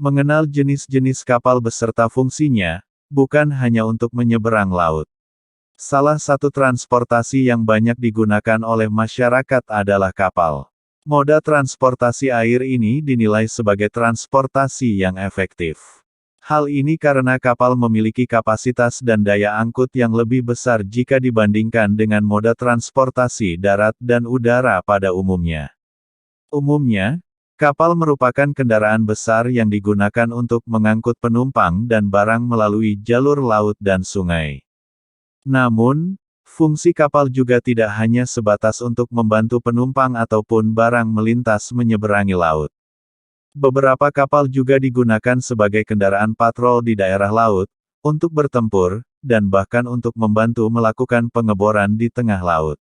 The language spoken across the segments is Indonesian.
Mengenal jenis-jenis kapal beserta fungsinya, bukan hanya untuk menyeberang laut. Salah satu transportasi yang banyak digunakan oleh masyarakat adalah kapal. Moda transportasi air ini dinilai sebagai transportasi yang efektif. Hal ini karena kapal memiliki kapasitas dan daya angkut yang lebih besar jika dibandingkan dengan moda transportasi darat dan udara pada umumnya. Umumnya, kapal merupakan kendaraan besar yang digunakan untuk mengangkut penumpang dan barang melalui jalur laut dan sungai. Namun, fungsi kapal juga tidak hanya sebatas untuk membantu penumpang ataupun barang melintas menyeberangi laut. Beberapa kapal juga digunakan sebagai kendaraan patrol di daerah laut, untuk bertempur, dan bahkan untuk membantu melakukan pengeboran di tengah laut.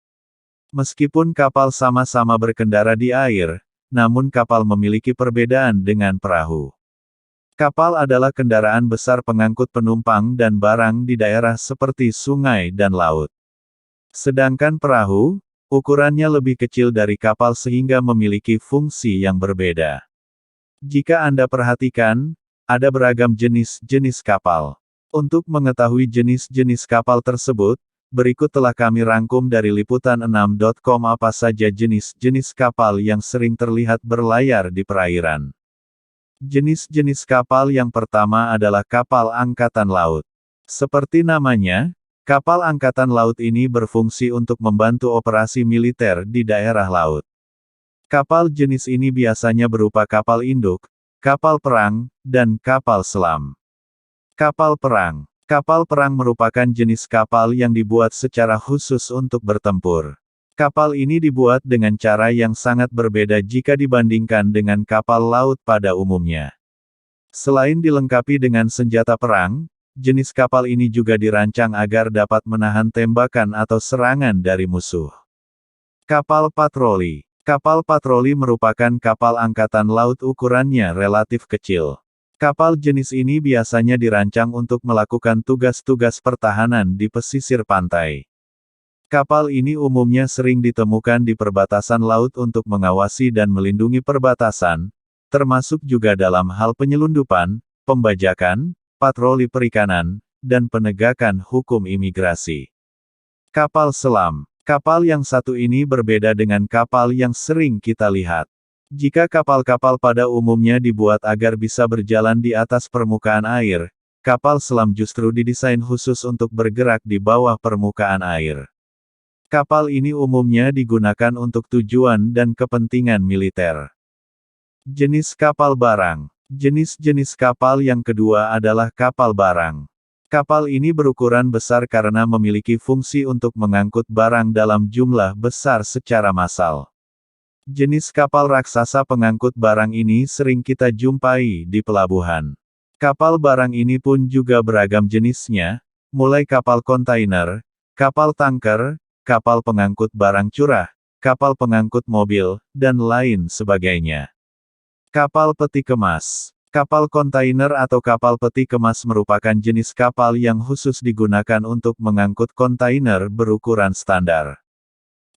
Meskipun kapal sama-sama berkendara di air, namun kapal memiliki perbedaan dengan perahu. Kapal adalah kendaraan besar pengangkut penumpang dan barang di daerah seperti sungai dan laut. Sedangkan perahu, ukurannya lebih kecil dari kapal sehingga memiliki fungsi yang berbeda. Jika Anda perhatikan, ada beragam jenis-jenis kapal. Untuk mengetahui jenis-jenis kapal tersebut, berikut telah kami rangkum dari liputan6.com apa saja jenis-jenis kapal yang sering terlihat berlayar di perairan. Jenis-jenis kapal yang pertama adalah kapal angkatan laut. Seperti namanya, kapal angkatan laut ini berfungsi untuk membantu operasi militer di daerah laut. Kapal jenis ini biasanya berupa kapal induk, kapal perang, dan kapal selam. Kapal perang. Kapal perang merupakan jenis kapal yang dibuat secara khusus untuk bertempur. Kapal ini dibuat dengan cara yang sangat berbeda jika dibandingkan dengan kapal laut pada umumnya. Selain dilengkapi dengan senjata perang, jenis kapal ini juga dirancang agar dapat menahan tembakan atau serangan dari musuh. Kapal patroli. Kapal patroli merupakan kapal angkatan laut ukurannya relatif kecil. Kapal jenis ini biasanya dirancang untuk melakukan tugas-tugas pertahanan di pesisir pantai. Kapal ini umumnya sering ditemukan di perbatasan laut untuk mengawasi dan melindungi perbatasan, termasuk juga dalam hal penyelundupan, pembajakan, patroli perikanan, dan penegakan hukum imigrasi. Kapal selam. Kapal yang satu ini berbeda dengan kapal yang sering kita lihat. Jika kapal-kapal pada umumnya dibuat agar bisa berjalan di atas permukaan air, kapal selam justru didesain khusus untuk bergerak di bawah permukaan air. Kapal ini umumnya digunakan untuk tujuan dan kepentingan militer. Jenis kapal barang. Jenis-jenis kapal yang kedua adalah kapal barang. Kapal ini berukuran besar karena memiliki fungsi untuk mengangkut barang dalam jumlah besar secara massal. Jenis kapal raksasa pengangkut barang ini sering kita jumpai di pelabuhan. Kapal barang ini pun juga beragam jenisnya, mulai kapal kontainer, kapal tanker, kapal pengangkut barang curah, kapal pengangkut mobil, dan lain sebagainya. Kapal peti kemas. Kapal kontainer atau kapal peti kemas merupakan jenis kapal yang khusus digunakan untuk mengangkut kontainer berukuran standar.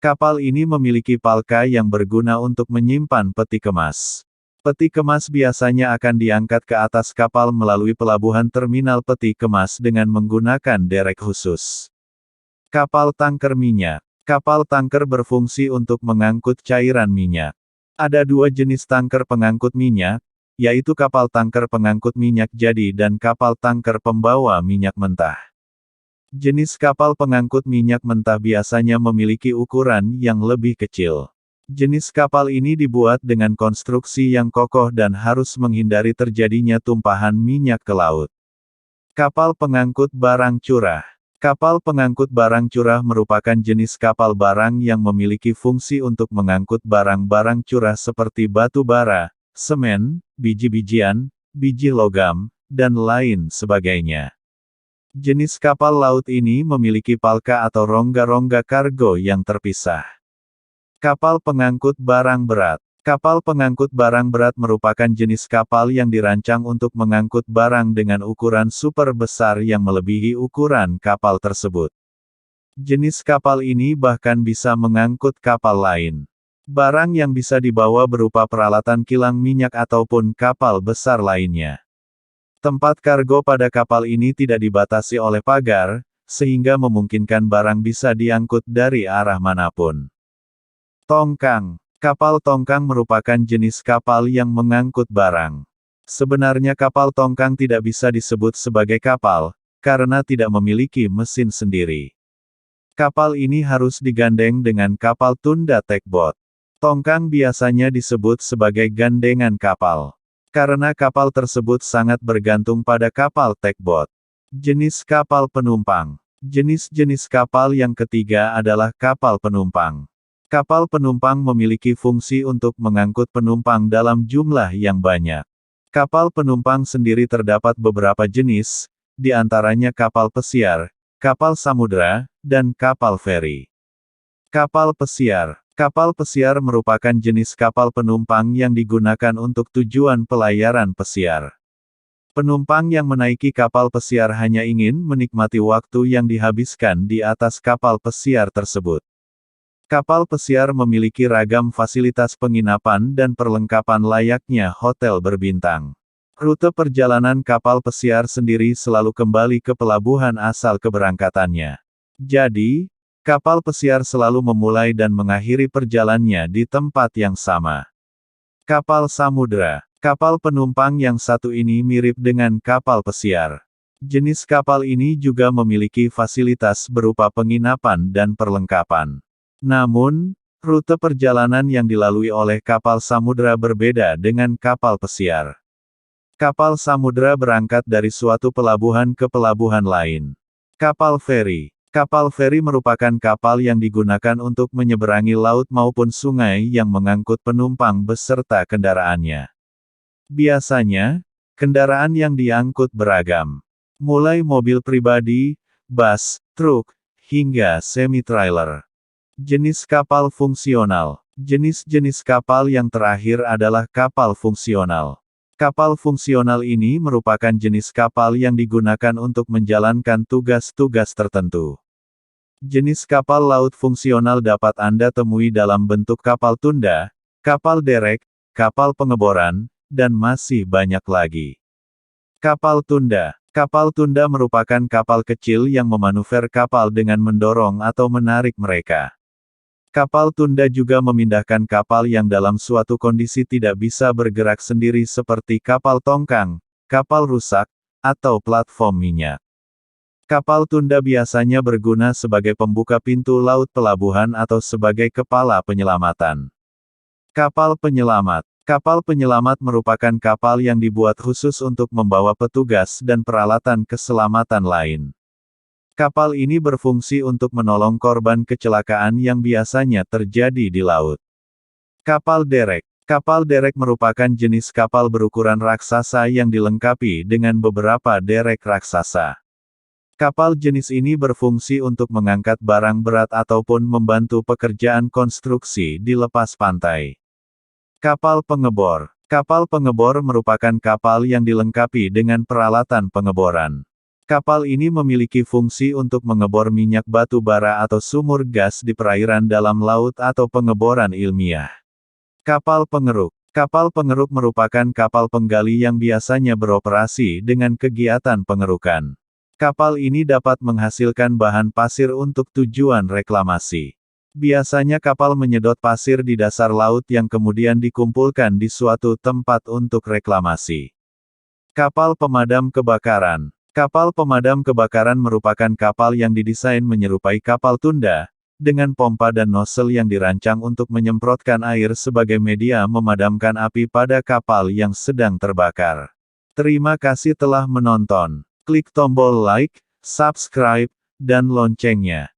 Kapal ini memiliki palka yang berguna untuk menyimpan peti kemas. Peti kemas biasanya akan diangkat ke atas kapal melalui pelabuhan terminal peti kemas dengan menggunakan derek khusus. Kapal tangker minyak. Kapal tangker berfungsi untuk mengangkut cairan minyak. Ada dua jenis tangker pengangkut minyak, yaitu kapal tangker pengangkut minyak jadi dan kapal tangker pembawa minyak mentah. Jenis kapal pengangkut minyak mentah biasanya memiliki ukuran yang lebih kecil. Jenis kapal ini dibuat dengan konstruksi yang kokoh dan harus menghindari terjadinya tumpahan minyak ke laut. Kapal pengangkut barang curah. Kapal pengangkut barang curah merupakan jenis kapal barang yang memiliki fungsi untuk mengangkut barang-barang curah seperti batu bara, semen, biji-bijian, biji logam, dan lain sebagainya. Jenis kapal laut ini memiliki palka atau rongga-rongga kargo yang terpisah. Kapal pengangkut barang berat. Kapal pengangkut barang berat merupakan jenis kapal yang dirancang untuk mengangkut barang dengan ukuran super besar yang melebihi ukuran kapal tersebut. Jenis kapal ini bahkan bisa mengangkut kapal lain. Barang yang bisa dibawa berupa peralatan kilang minyak ataupun kapal besar lainnya. Tempat kargo pada kapal ini tidak dibatasi oleh pagar, sehingga memungkinkan barang bisa diangkut dari arah manapun. Tongkang. Kapal tongkang merupakan jenis kapal yang mengangkut barang. Sebenarnya kapal tongkang tidak bisa disebut sebagai kapal, karena tidak memiliki mesin sendiri. Kapal ini harus digandeng dengan kapal tunda tugboat. Tongkang biasanya disebut sebagai gandengan kapal. Karena kapal tersebut sangat bergantung pada kapal tugboat. Jenis kapal penumpang. Jenis-jenis kapal yang ketiga adalah kapal penumpang. Kapal penumpang memiliki fungsi untuk mengangkut penumpang dalam jumlah yang banyak. Kapal penumpang sendiri terdapat beberapa jenis, di antaranya kapal pesiar, kapal samudra, dan kapal feri. Kapal pesiar. Kapal pesiar merupakan jenis kapal penumpang yang digunakan untuk tujuan pelayaran pesiar. Penumpang yang menaiki kapal pesiar hanya ingin menikmati waktu yang dihabiskan di atas kapal pesiar tersebut. Kapal pesiar memiliki ragam fasilitas penginapan dan perlengkapan layaknya hotel berbintang. Rute perjalanan kapal pesiar sendiri selalu kembali ke pelabuhan asal keberangkatannya. Jadi, kapal pesiar selalu memulai dan mengakhiri perjalanannya di tempat yang sama. Kapal samudra. Kapal penumpang yang satu ini mirip dengan kapal pesiar. Jenis kapal ini juga memiliki fasilitas berupa penginapan dan perlengkapan. Namun, rute perjalanan yang dilalui oleh kapal samudra berbeda dengan kapal pesiar. Kapal samudra berangkat dari suatu pelabuhan ke pelabuhan lain. Kapal feri. Kapal feri merupakan kapal yang digunakan untuk menyeberangi laut maupun sungai yang mengangkut penumpang beserta kendaraannya. Biasanya, kendaraan yang diangkut beragam. Mulai mobil pribadi, bus, truk, hingga semi-trailer. Jenis kapal fungsional. Jenis-jenis kapal yang terakhir adalah kapal fungsional. Kapal fungsional ini merupakan jenis kapal yang digunakan untuk menjalankan tugas-tugas tertentu. Jenis kapal laut fungsional dapat Anda temui dalam bentuk kapal tunda, kapal derek, kapal pengeboran, dan masih banyak lagi. Kapal tunda. Kapal tunda merupakan kapal kecil yang memanuver kapal dengan mendorong atau menarik mereka. Kapal tunda juga memindahkan kapal yang dalam suatu kondisi tidak bisa bergerak sendiri seperti kapal tongkang, kapal rusak, atau platform minyak. Kapal tunda biasanya berguna sebagai pembuka pintu laut pelabuhan atau sebagai kepala penyelamatan. Kapal penyelamat. Kapal penyelamat merupakan kapal yang dibuat khusus untuk membawa petugas dan peralatan keselamatan lain. Kapal ini berfungsi untuk menolong korban kecelakaan yang biasanya terjadi di laut. Kapal derek. Kapal derek merupakan jenis kapal berukuran raksasa yang dilengkapi dengan beberapa derek raksasa. Kapal jenis ini berfungsi untuk mengangkat barang berat ataupun membantu pekerjaan konstruksi di lepas pantai. Kapal pengebor. Kapal pengebor merupakan kapal yang dilengkapi dengan peralatan pengeboran. Kapal ini memiliki fungsi untuk mengebor minyak batu bara atau sumur gas di perairan dalam laut atau pengeboran ilmiah. Kapal pengeruk. Kapal pengeruk merupakan kapal penggali yang biasanya beroperasi dengan kegiatan pengerukan. Kapal ini dapat menghasilkan bahan pasir untuk tujuan reklamasi. Biasanya kapal menyedot pasir di dasar laut yang kemudian dikumpulkan di suatu tempat untuk reklamasi. Kapal pemadam kebakaran. Kapal pemadam kebakaran merupakan kapal yang didesain menyerupai kapal tunda, dengan pompa dan nozzle yang dirancang untuk menyemprotkan air sebagai media memadamkan api pada kapal yang sedang terbakar. Terima kasih telah menonton. Klik tombol like, subscribe, dan loncengnya.